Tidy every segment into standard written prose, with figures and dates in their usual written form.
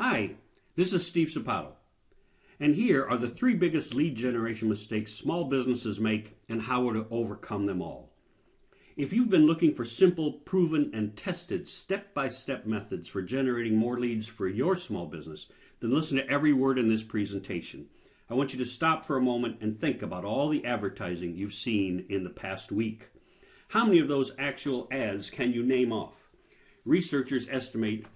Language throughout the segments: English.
Hi, this is Steve Sapato, and here are the three biggest lead generation mistakes small businesses make and how to overcome them all. If you've been looking for simple, proven, and tested step-by-step methods for generating more leads for your small business, then listen to every word in this presentation. I want you to stop for a moment and think about all the advertising you've seen in the past week. How many of those actual ads can you name off? Researchers estimate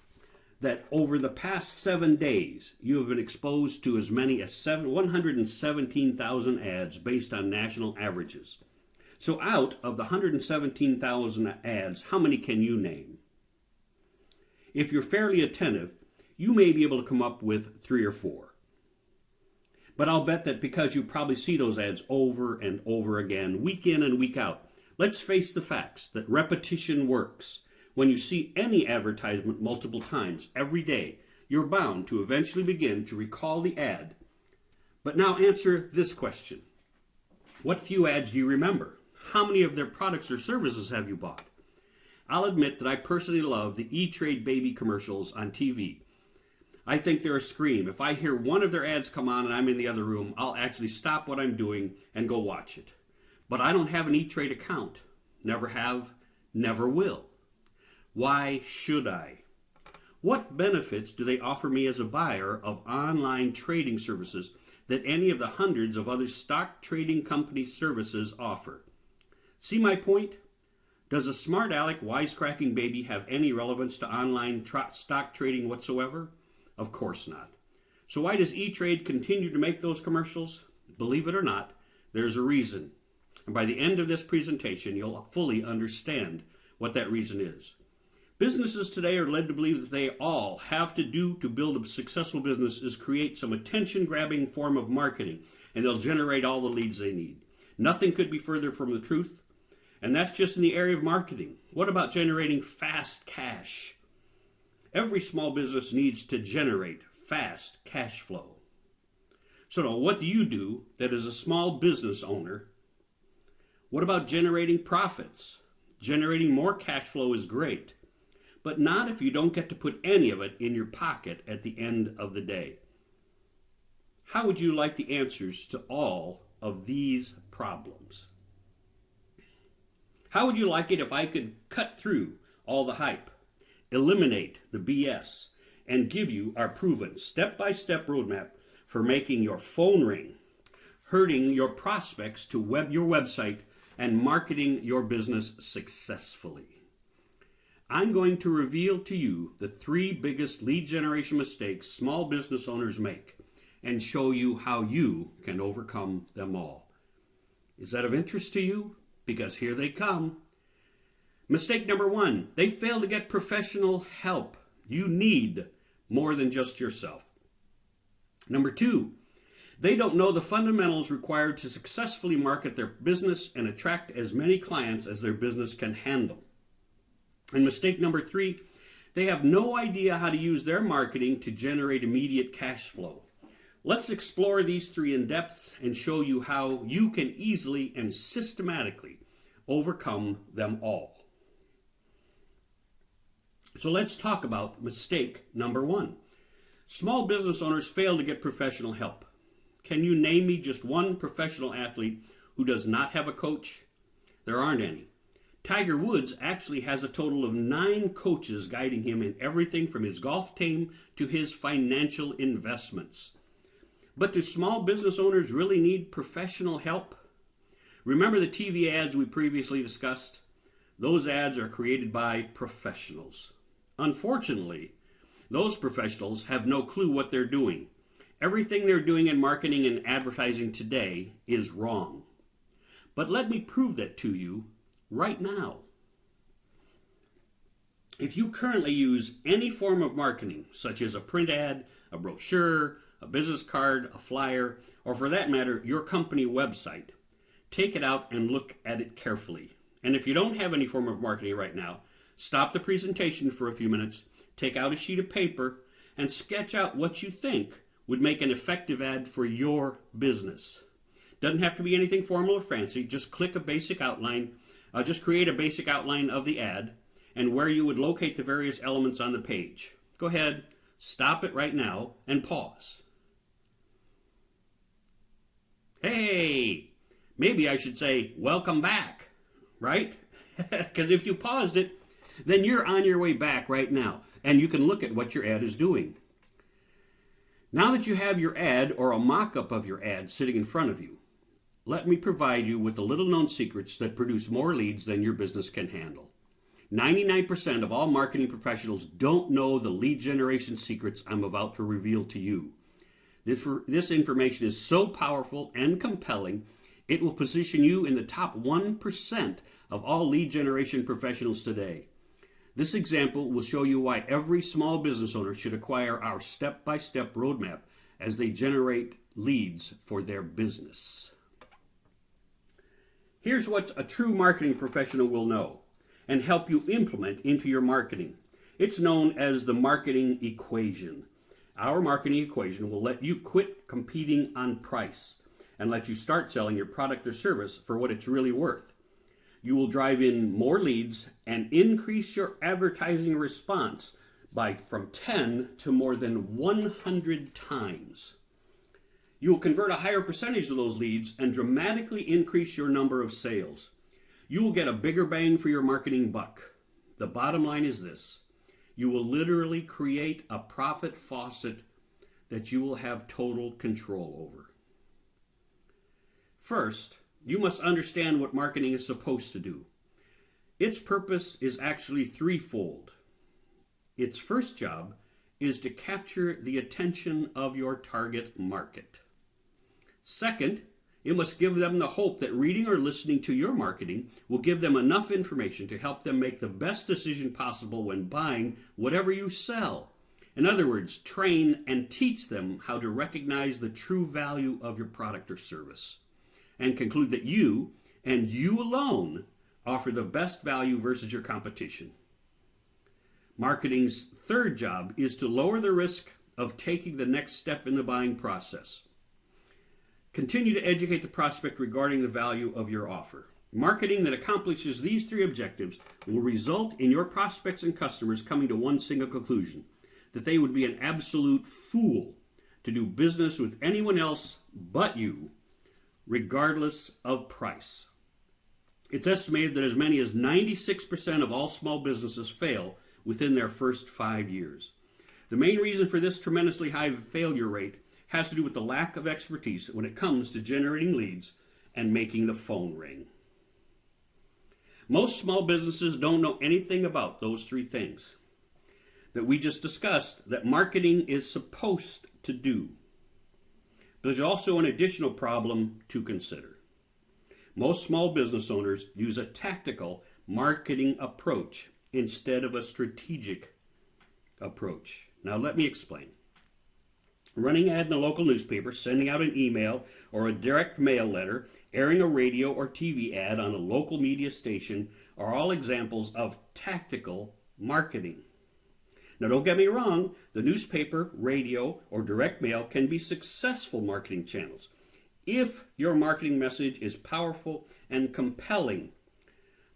that over the past 7 days, you have been exposed to as many as 117,000 ads based on national averages. So out of the 117,000 ads, how many can you name? If you're fairly attentive, you may be able to come up with 3 or 4. But I'll bet that because you probably see those ads over and over again, week in and week out, let's face the facts that repetition works. When you see any advertisement multiple times every day, you're bound to eventually begin to recall the ad. But now answer this question. What few ads do you remember? How many of their products or services have you bought? I'll admit that I personally love the E-Trade Baby commercials on TV. I think they're a scream. If I hear one of their ads come on and I'm in the other room, I'll actually stop what I'm doing and go watch it. But I don't have an E-Trade account. Never have, never will. Why should I? What benefits do they offer me as a buyer of online trading services that any of the hundreds of other stock trading company services offer? See my point? Does a smart aleck wisecracking baby have any relevance to online stock trading whatsoever? Of course not. So why does E-Trade continue to make those commercials? Believe it or not, there's a reason. And by the end of this presentation, you'll fully understand what that reason is. Businesses today are led to believe that they all have to do to build a successful business is create some attention-grabbing form of marketing, and they'll generate all the leads they need. Nothing could be further from the truth, and that's just in the area of marketing. What about generating fast cash? Every small business needs to generate fast cash flow. So now, what do you do that is a small business owner? What about generating profits? Generating more cash flow is great, but not if you don't get to put any of it in your pocket at the end of the day. How would you like the answers to all of these problems? How would you like it if I could cut through all the hype, eliminate the BS, and give you our proven step-by-step roadmap for making your phone ring, herding your prospects to your website, and marketing your business successfully? I'm going to reveal to you the 3 biggest lead generation mistakes small business owners make and show you how you can overcome them all. Is that of interest to you? Because here they come. Mistake number 1, they fail to get professional help. You need more than just yourself. Number 2, they don't know the fundamentals required to successfully market their business and attract as many clients as their business can handle. And mistake number 3, they have no idea how to use their marketing to generate immediate cash flow. Let's explore these 3 in depth and show you how you can easily and systematically overcome them all. So let's talk about mistake number 1. Small business owners fail to get professional help. Can you name me just one professional athlete who does not have a coach? There aren't any. Tiger Woods actually has a total of 9 coaches guiding him in everything from his golf game to his financial investments. But do small business owners really need professional help? Remember the TV ads we previously discussed? Those ads are created by professionals. Unfortunately, those professionals have no clue what they're doing. Everything they're doing in marketing and advertising today is wrong. But let me prove that to you right now. If you currently use any form of marketing, such as a print ad, a brochure, a business card, a flyer, or for that matter, your company website, take it out and look at it carefully. And if you don't have any form of marketing right now, stop the presentation for a few minutes, take out a sheet of paper, and sketch out what you think would make an effective ad for your business. Doesn't have to be anything formal or fancy. Just click a basic outline. Just create a basic outline of the ad and where you would locate the various elements on the page. Go ahead, Stop it right now and pause. Hey, maybe I should say, welcome back, right? Because if you paused it, then you're on your way back right now, and you can look at what your ad is doing. Now that you have your ad or a mock-up of your ad sitting in front of you, let me provide you with the little-known secrets that produce more leads than your business can handle. 99% of all marketing professionals don't know the lead generation secrets I'm about to reveal to you. This information is so powerful and compelling, it will position you in the top 1% of all lead generation professionals today. This example will show you why every small business owner should acquire our step-by-step roadmap as they generate leads for their business. Here's what a true marketing professional will know and help you implement into your marketing. It's known as the marketing equation. Our marketing equation will let you quit competing on price and let you start selling your product or service for what it's really worth. You will drive in more leads and increase your advertising response from 10 to more than 100 times. You will convert a higher percentage of those leads and dramatically increase your number of sales. You will get a bigger bang for your marketing buck. The bottom line is this: you will literally create a profit faucet that you will have total control over. First, you must understand what marketing is supposed to do. Its purpose is actually threefold. Its first job is to capture the attention of your target market. Second, it must give them the hope that reading or listening to your marketing will give them enough information to help them make the best decision possible when buying whatever you sell. In other words, train and teach them how to recognize the true value of your product or service, and conclude that you, and you alone, offer the best value versus your competition. Marketing's third job is to lower the risk of taking the next step in the buying process. Continue to educate the prospect regarding the value of your offer. Marketing that accomplishes these three objectives will result in your prospects and customers coming to one single conclusion: that they would be an absolute fool to do business with anyone else but you, regardless of price. It's estimated that as many as 96% of all small businesses fail within their first 5 years. The main reason for this tremendously high failure rate has to do with the lack of expertise when it comes to generating leads and making the phone ring. Most small businesses don't know anything about those three things that we just discussed that marketing is supposed to do. But there's also an additional problem to consider. Most small business owners use a tactical marketing approach instead of a strategic approach. Now let me explain. Running an ad in the local newspaper, sending out an email or a direct mail letter, airing a radio or TV ad on a local media station are all examples of tactical marketing. Now don't get me wrong, the newspaper, radio, or direct mail can be successful marketing channels if your marketing message is powerful and compelling.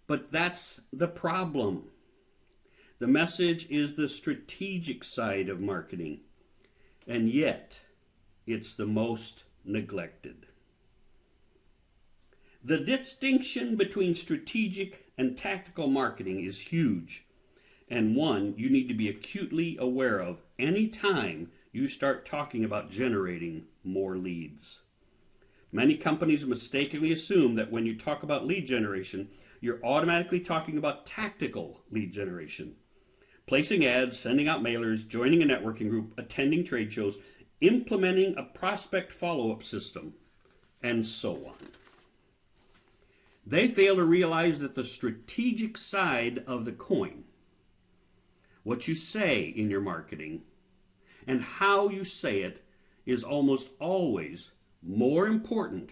But that's the problem. The message is the strategic side of marketing, and yet it's the most neglected. The distinction between strategic and tactical marketing is huge, and one you need to be acutely aware of any time you start talking about generating more leads. Many companies mistakenly assume that when you talk about lead generation, you're automatically talking about tactical lead generation. Placing ads, sending out mailers, joining a networking group, attending trade shows, implementing a prospect follow-up system, and so on. They fail to realize that the strategic side of the coin, what you say in your marketing, and how you say it, is almost always more important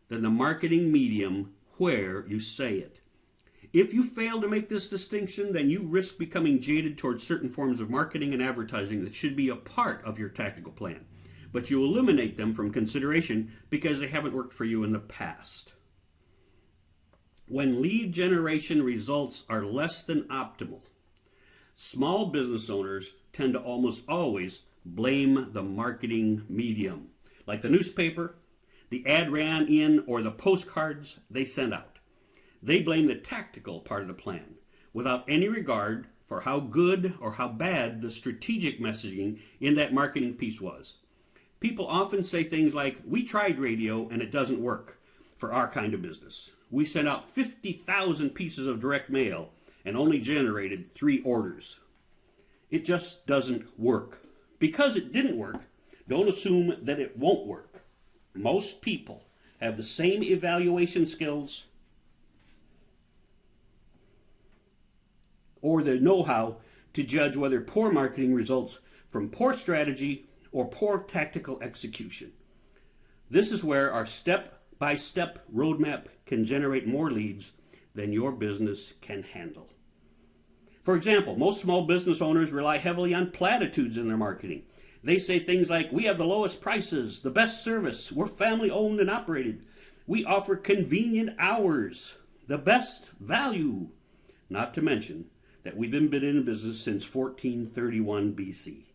than the marketing medium where you say it. If you fail to make this distinction, then you risk becoming jaded towards certain forms of marketing and advertising that should be a part of your tactical plan, but you eliminate them from consideration because they haven't worked for you in the past. When lead generation results are less than optimal, Small business owners tend to almost always blame the marketing medium, like the newspaper, the ad ran in, or the postcards they sent out. They blame the tactical part of the plan, without any regard for how good or how bad the strategic messaging in that marketing piece was. People often say things like, "We tried radio and it doesn't work for our kind of business. We sent out 50,000 pieces of direct mail and only generated 3 orders." It just doesn't work. Because it didn't work, don't assume that it won't work. Most people have the same evaluation skills or the know-how to judge whether poor marketing results from poor strategy or poor tactical execution. This is where our step-by-step roadmap can generate more leads than your business can handle. For example, most small business owners rely heavily on platitudes in their marketing. They say things like, "We have the lowest prices, the best service, we're family owned and operated, we offer convenient hours, the best value," not to mention that we've been in business since 1431 BC.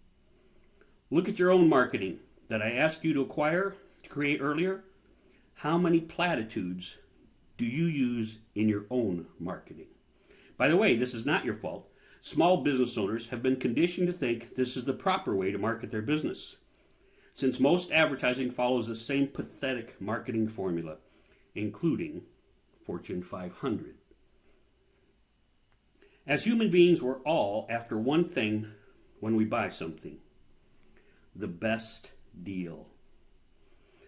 Look at your own marketing that I asked you to create earlier. How many platitudes do you use in your own marketing? By the way, this is not your fault. Small business owners have been conditioned to think this is the proper way to market their business, since most advertising follows the same pathetic marketing formula, including Fortune 500. As human beings, we're all after one thing when we buy something: the best deal.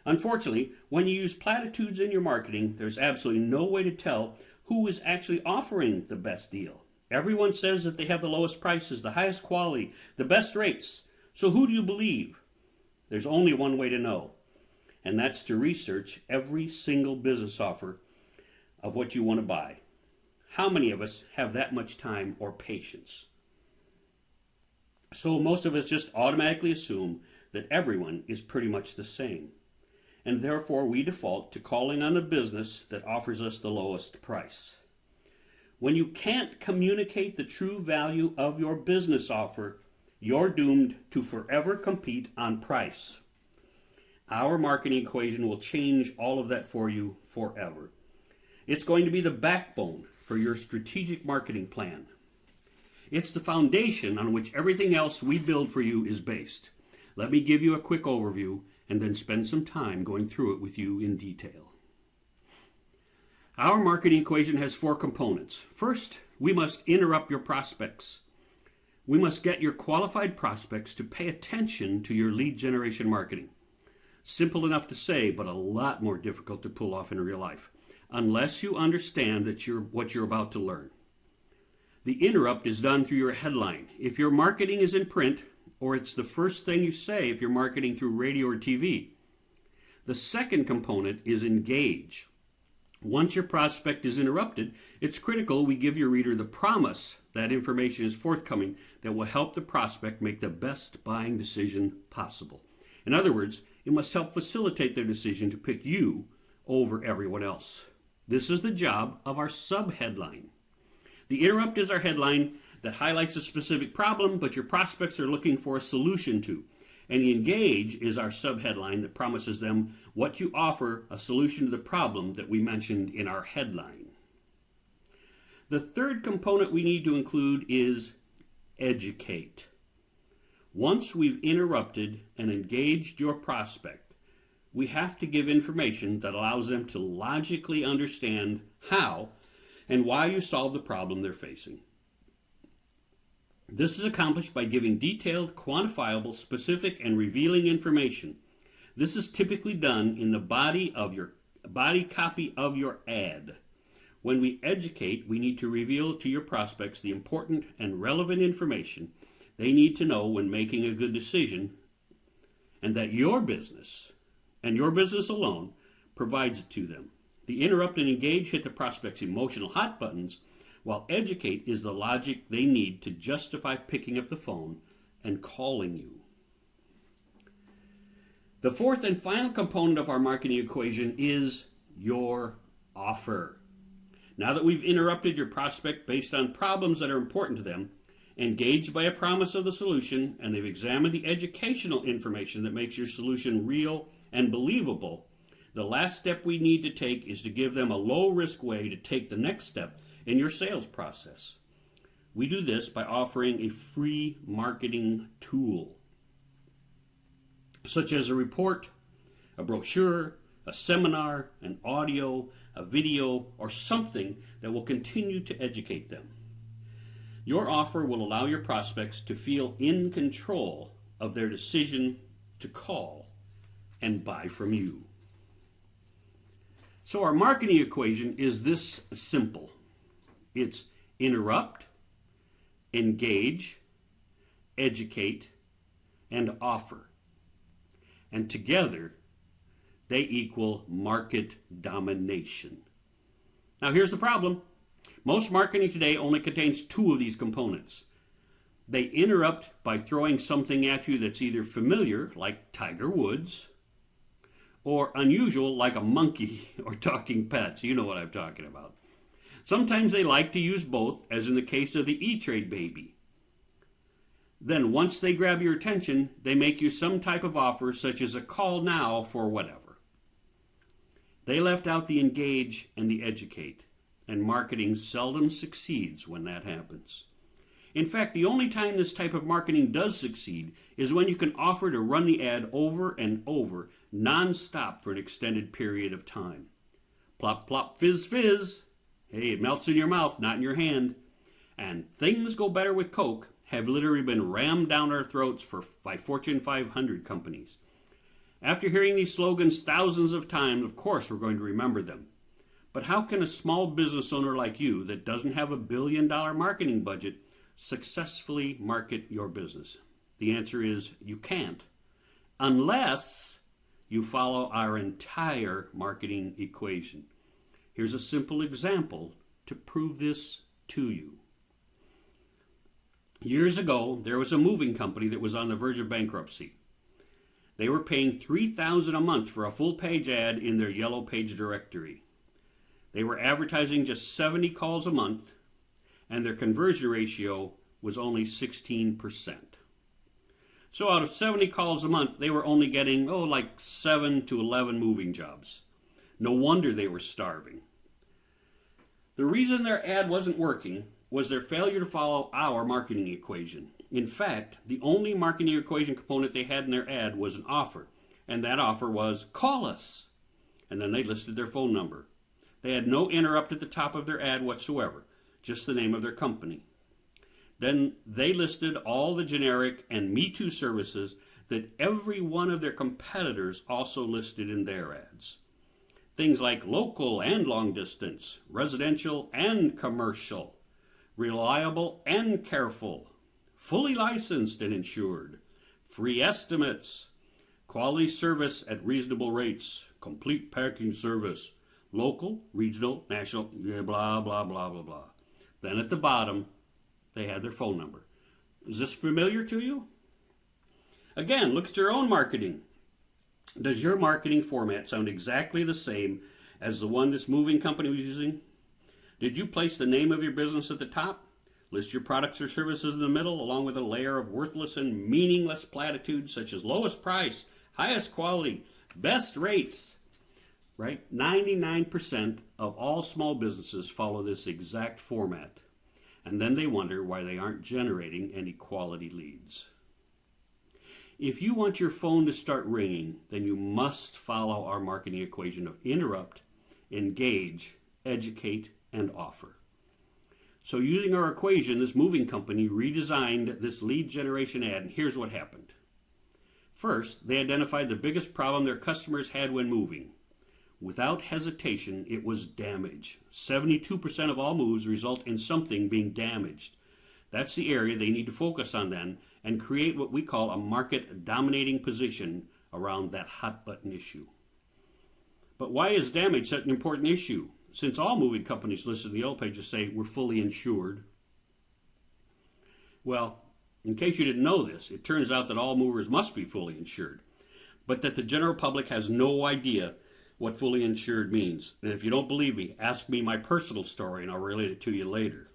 Unfortunately, when you use platitudes in your marketing, there's absolutely no way to tell who is actually offering the best deal. Everyone says that they have the lowest prices, the highest quality, the best rates. So who do you believe? There's only one way to know, and that's to research every single business offer of what you want to buy. How many of us have that much time or patience? So most of us just automatically assume that everyone is pretty much the same, and therefore we default to calling on a business that offers us the lowest price. When you can't communicate the true value of your business offer, you're doomed to forever compete on price. Our marketing equation will change all of that for you forever. It's going to be the backbone for your strategic marketing plan. It's the foundation on which everything else we build for you is based. Let me give you a quick overview and then spend some time going through it with you in detail. Our marketing equation has 4 components. First, we must interrupt your prospects. We must get your qualified prospects to pay attention to your lead generation marketing. Simple enough to say, but a lot more difficult to pull off in real life, unless you understand what you're about to learn. The interrupt is done through your headline. If your marketing is in print, or it's the first thing you say if you're marketing through radio or TV. The second component is engage. Once your prospect is interrupted, it's critical we give your reader the promise that information is forthcoming that will help the prospect make the best buying decision possible. In other words, it must help facilitate their decision to pick you over everyone else. This is the job of our subheadline. The interrupt is our headline that highlights a specific problem, but your prospects are looking for a solution to. And the engage is our subheadline that promises them what you offer, a solution to the problem that we mentioned in our headline. The third component we need to include is educate. Once we've interrupted and engaged your prospect, we have to give information that allows them to logically understand how and why you solve the problem they're facing. This is accomplished by giving detailed, quantifiable, specific, and revealing information. This is typically done in the body copy of your ad. When we educate, we need to reveal to your prospects the important and relevant information they need to know when making a good decision, and that your business, and your business alone, provides it to them. The interrupt and engage hit the prospect's emotional hot buttons, while educate is the logic they need to justify picking up the phone and calling you. The fourth and final component of our marketing equation is your offer. Now that we've interrupted your prospect based on problems that are important to them, engaged by a promise of the solution, and they've examined the educational information that makes your solution real and believable, the last step we need to take is to give them a low-risk way to take the next step in your sales process. We do this by offering a free marketing tool, such as a report, a brochure, a seminar, an audio, a video, or something that will continue to educate them. Your offer will allow your prospects to feel in control of their decision to call and buy from you. So our marketing equation is this simple. It's interrupt, engage, educate, and offer. And together, they equal market domination. Now here's the problem. Most marketing today only contains two of these components. They interrupt by throwing something at you that's either familiar, like Tiger Woods, or unusual, like a monkey or talking pets. You know what I'm talking about. Sometimes they like to use both, as in the case of the E-Trade baby. Then once they grab your attention, they make you some type of offer, such as a call now for whatever. They left out the engage and the educate, and marketing seldom succeeds when that happens. In fact, the only time this type of marketing does succeed is when you can offer to run the ad over and over, non-stop for an extended period of time. Plop, plop, fizz, fizz. Hey, it melts in your mouth, not in your hand. And things go better with Coke have literally been rammed down our throats by Fortune 500 companies. After hearing these slogans thousands of times, of course we're going to remember them. But how can a small business owner like you that doesn't have a billion-dollar marketing budget successfully market your business? The answer is you can't, unless you follow our entire marketing equation. Here's a simple example to prove this to you. Years ago, there was a moving company that was on the verge of bankruptcy. They were paying $3,000 a month for a full-page ad in their Yellow Page directory. They were advertising just 70 calls a month, and their conversion ratio was only 16%. So out of 70 calls a month, they were only getting, like 7 to 11 moving jobs. No wonder they were starving. The reason their ad wasn't working was their failure to follow our marketing equation. In fact, the only marketing equation component they had in their ad was an offer, and that offer was, call us. And then they listed their phone number. They had no interrupt at the top of their ad whatsoever, just the name of their company. Then they listed all the generic and Me Too services that every one of their competitors also listed in their ads. Things like local and long distance, residential and commercial, reliable and careful, fully licensed and insured, free estimates, quality service at reasonable rates, complete packing service, local, regional, national, blah, blah, blah, blah, blah. Then at the bottom, they had their phone number. Is this familiar to you? Again, look at your own marketing. Does your marketing format sound exactly the same as the one this moving company was using? Did you place the name of your business at the top? List your products or services in the middle, along with a layer of worthless and meaningless platitudes such as lowest price, highest quality, best rates. Right? 99% of all small businesses follow this exact format. And then they wonder why they aren't generating any quality leads. If you want your phone to start ringing, then you must follow our marketing equation of interrupt, engage, educate, and offer. So using our equation, this moving company redesigned this lead generation ad, and here's what happened. First, they identified the biggest problem their customers had when moving. Without hesitation, it was damage. 72% of all moves result in something being damaged. That's the area they need to focus on then and create what we call a market dominating position around that hot button issue. But why is damage such an important issue? Since all moving companies listed in the Yellow Pages say we're fully insured. Well, in case you didn't know this, it turns out that all movers must be fully insured, but that the general public has no idea what fully insured means. And if you don't believe me, ask me my personal story and I'll relate it to you later.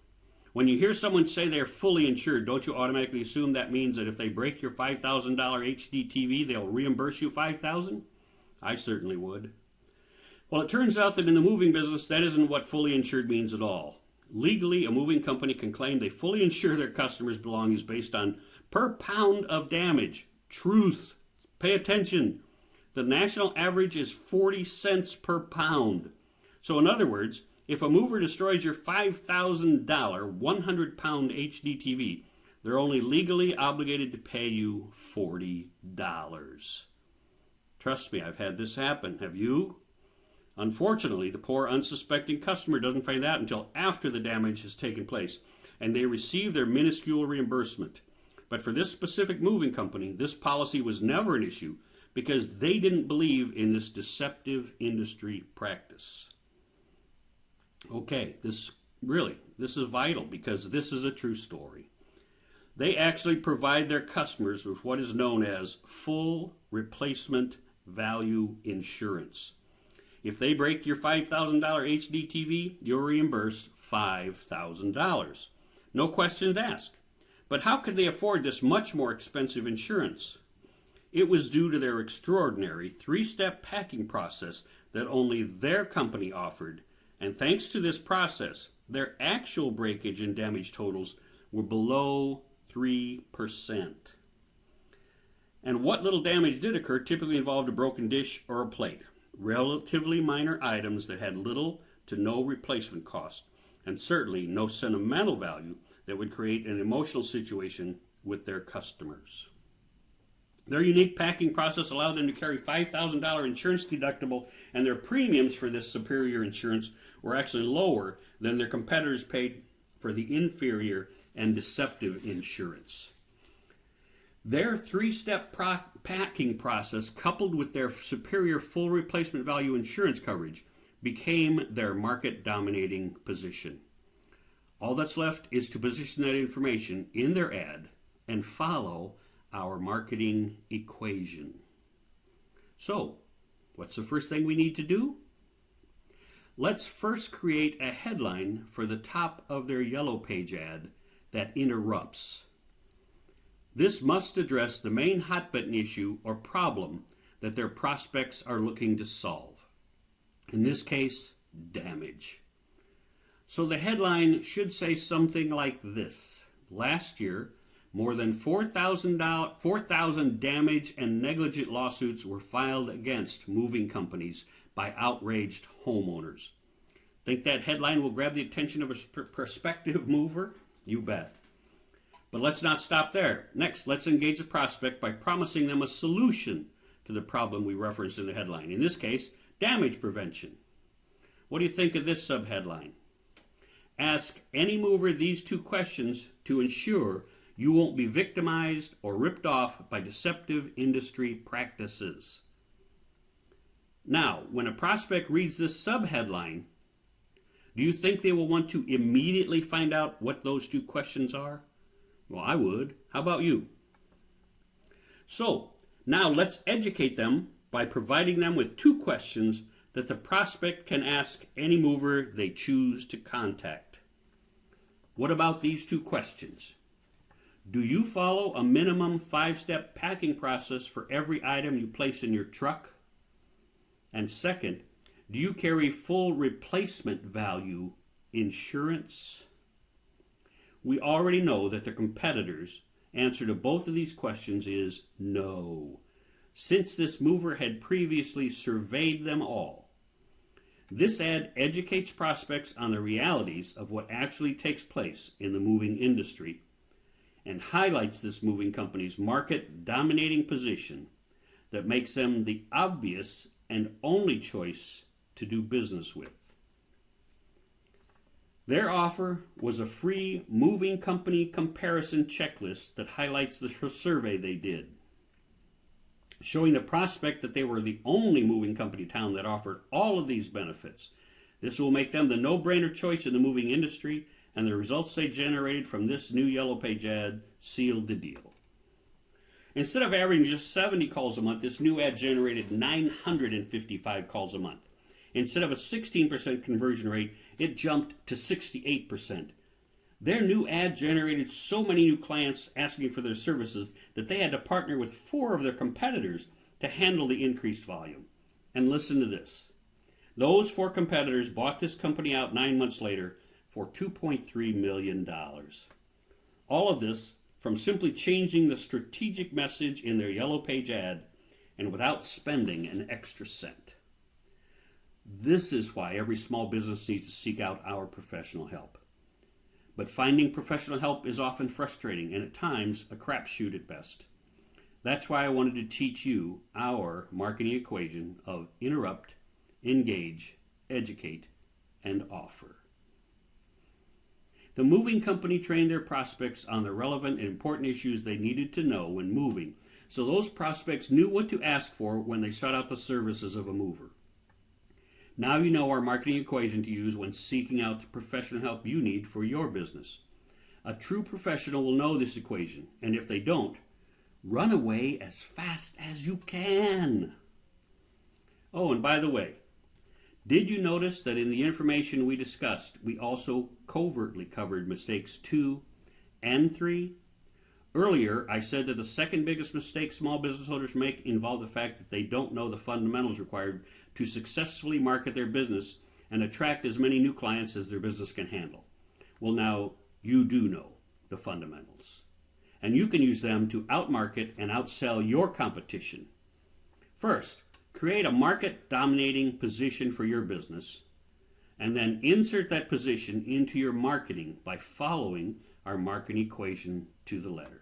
When you hear someone say they're fully insured, don't you automatically assume that means that if they break your $5,000 HD TV, they'll reimburse you $5,000? I certainly would. Well, it turns out that in the moving business, that isn't what fully insured means at all. Legally, a moving company can claim they fully insure their customers' belongings based on per pound of damage. Truth. Pay attention. The national average is 40 cents per pound. So in other words, if a mover destroys your $5,000 100-pound HD TV, they're only legally obligated to pay you $40. Trust me, I've had this happen. Have you? Unfortunately, the poor unsuspecting customer doesn't find out until after the damage has taken place, and they receive their minuscule reimbursement. But for this specific moving company, this policy was never an issue because they didn't believe in this deceptive industry practice. Okay, this is vital because this is a true story. They actually provide their customers with what is known as full replacement value insurance. If they break your $5,000 HD TV, you're reimbursed $5,000. No questions asked. But how could they afford this much more expensive insurance? It was due to their extraordinary three-step packing process that only their company offered. And thanks to this process, their actual breakage and damage totals were below 3%. And what little damage did occur typically involved a broken dish or a plate. Relatively minor items that had little to no replacement cost, and certainly no sentimental value that would create an emotional situation with their customers. Their unique packing process allowed them to carry $5,000 insurance deductible, and their premiums for this superior insurance were actually lower than their competitors paid for the inferior and deceptive insurance. Their three-step packing process, coupled with their superior full replacement value insurance coverage, became their market-dominating position. All that's left is to position that information in their ad and follow our marketing equation. So, what's the first thing we need to do? Let's first create a headline for the top of their Yellow Page ad that interrupts. This must address the main hot-button issue or problem that their prospects are looking to solve. In this case, damage. So the headline should say something like this. Last year, more than 4,000 damage and negligent lawsuits were filed against moving companies by outraged homeowners. Think that headline will grab the attention of a prospective mover? You bet. But let's not stop there. Next, let's engage the prospect by promising them a solution to the problem we referenced in the headline. In this case, damage prevention. What do you think of this subheadline? Ask any mover these two questions to ensure you won't be victimized or ripped off by deceptive industry practices. Now, when a prospect reads this subheadline, do you think they will want to immediately find out what those two questions are? Well, I would. How about you? So, now let's educate them by providing them with two questions that the prospect can ask any mover they choose to contact. What about these two questions? Do you follow a minimum 5-step packing process for every item you place in your truck? And second, do you carry full replacement value insurance? We already know that the competitors' answer to both of these questions is no, since this mover had previously surveyed them all. This ad educates prospects on the realities of what actually takes place in the moving industry and highlights this moving company's market-dominating position that makes them the obvious and only choice to do business with. Their offer was a free moving company comparison checklist that highlights the survey they did, showing the prospect that they were the only moving company in town that offered all of these benefits. This will make them the no-brainer choice in the moving industry, and the results they generated from this new Yellow Page ad sealed the deal. Instead of averaging just 70 calls a month, this new ad generated 955 calls a month. Instead of a 16% conversion rate, it jumped to 68%. Their new ad generated so many new clients asking for their services that they had to partner with 4 of their competitors to handle the increased volume. And listen to this. Those 4 competitors bought this company out 9 months later for $2.3 million. All of this from simply changing the strategic message in their Yellow Page ad and without spending an extra cent. This is why every small business needs to seek out our professional help. But finding professional help is often frustrating and at times a crapshoot at best. That's why I wanted to teach you our marketing equation of interrupt, engage, educate, and offer. The moving company trained their prospects on the relevant and important issues they needed to know when moving, so those prospects knew what to ask for when they sought out the services of a mover. Now you know our marketing equation to use when seeking out the professional help you need for your business. A true professional will know this equation, and if they don't, run away as fast as you can. Oh, and by the way, did you notice that in the information we discussed, we also covertly covered mistakes 2 and 3? Earlier, I said that the second biggest mistake small business owners make involve the fact that they don't know the fundamentals required to successfully market their business and attract as many new clients as their business can handle. Well, now you do know the fundamentals, and you can use them to outmarket and outsell your competition. First, create a market-dominating position for your business, and then insert that position into your marketing by following our marketing equation to the letter.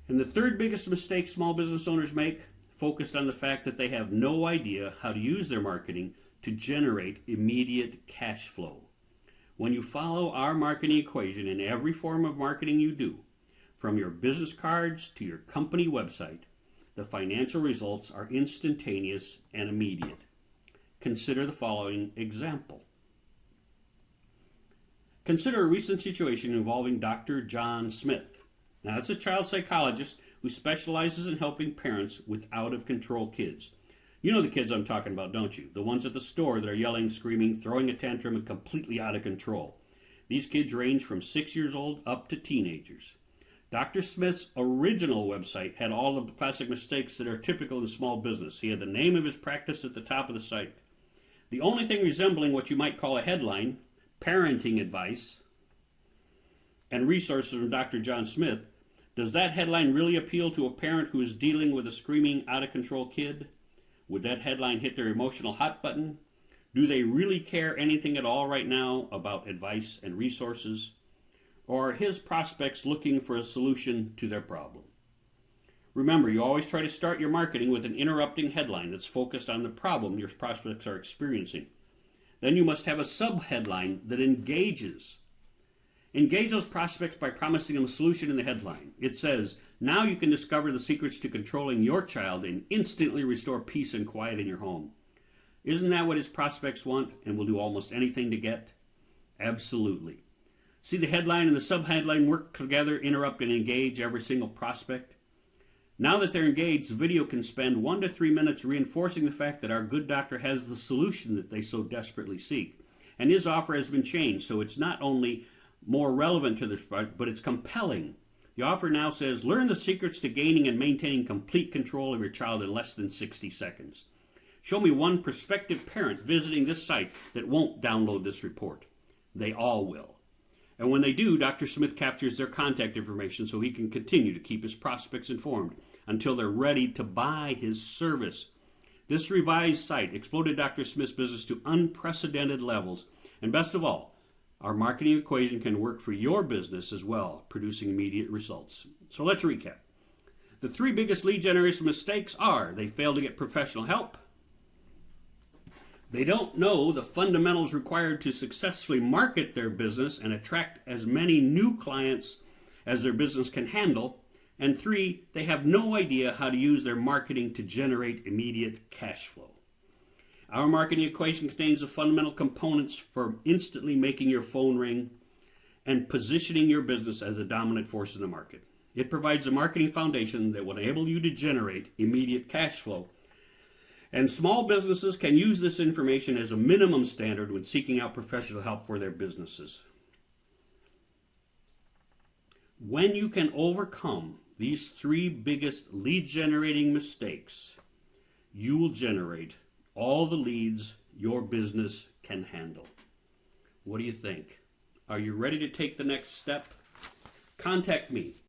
And the third biggest mistake small business owners make, focused on the fact that they have no idea how to use their marketing to generate immediate cash flow. When you follow our marketing equation in every form of marketing you do, from your business cards to your company website, the financial results are instantaneous and immediate. Consider the following example. Consider a recent situation involving Dr. John Smith. Now, that's a child psychologist who specializes in helping parents with out-of-control kids. You know the kids I'm talking about, don't you? The ones at the store that are yelling, screaming, throwing a tantrum, and completely out of control. These kids range from 6 years old up to teenagers. Dr. Smith's original website had all of the classic mistakes that are typical in small business. He had the name of his practice at the top of the site. The only thing resembling what you might call a headline, parenting advice, and resources from Dr. John Smith, does that headline really appeal to a parent who is dealing with a screaming, out-of-control kid? Would that headline hit their emotional hot button? Do they really care anything at all right now about advice and resources? Or are his prospects looking for a solution to their problem? Remember, you always try to start your marketing with an interrupting headline that's focused on the problem your prospects are experiencing. Then you must have a sub-headline that engages. Engage those prospects by promising them a solution in the headline. It says, now you can discover the secrets to controlling your child and instantly restore peace and quiet in your home. Isn't that what his prospects want and will do almost anything to get? Absolutely. See the headline and the sub-headline work together, interrupt and engage every single prospect? Now that they're engaged, the video can spend 1 to 3 minutes reinforcing the fact that our good doctor has the solution that they so desperately seek. And his offer has been changed, so it's not only more relevant to this part, but it's compelling. The offer now says, learn the secrets to gaining and maintaining complete control of your child in less than 60 seconds. Show me one prospective parent visiting this site that won't download this report. They all will. And when they do, Dr. Smith captures their contact information so he can continue to keep his prospects informed until they're ready to buy his service. This revised site exploded Dr. Smith's business to unprecedented levels. And best of all, our marketing equation can work for your business as well, producing immediate results. So let's recap. The 3 biggest lead generation mistakes are: they fail to get professional help, they don't know the fundamentals required to successfully market their business and attract as many new clients as their business can handle, and 3, they have no idea how to use their marketing to generate immediate cash flow. Our marketing equation contains the fundamental components for instantly making your phone ring and positioning your business as a dominant force in the market. It provides a marketing foundation that will enable you to generate immediate cash flow And small businesses can use this information as a minimum standard when seeking out professional help for their businesses. When you can overcome these three biggest lead generating mistakes, you will generate all the leads your business can handle. What do you think? Are you ready to take the next step? Contact me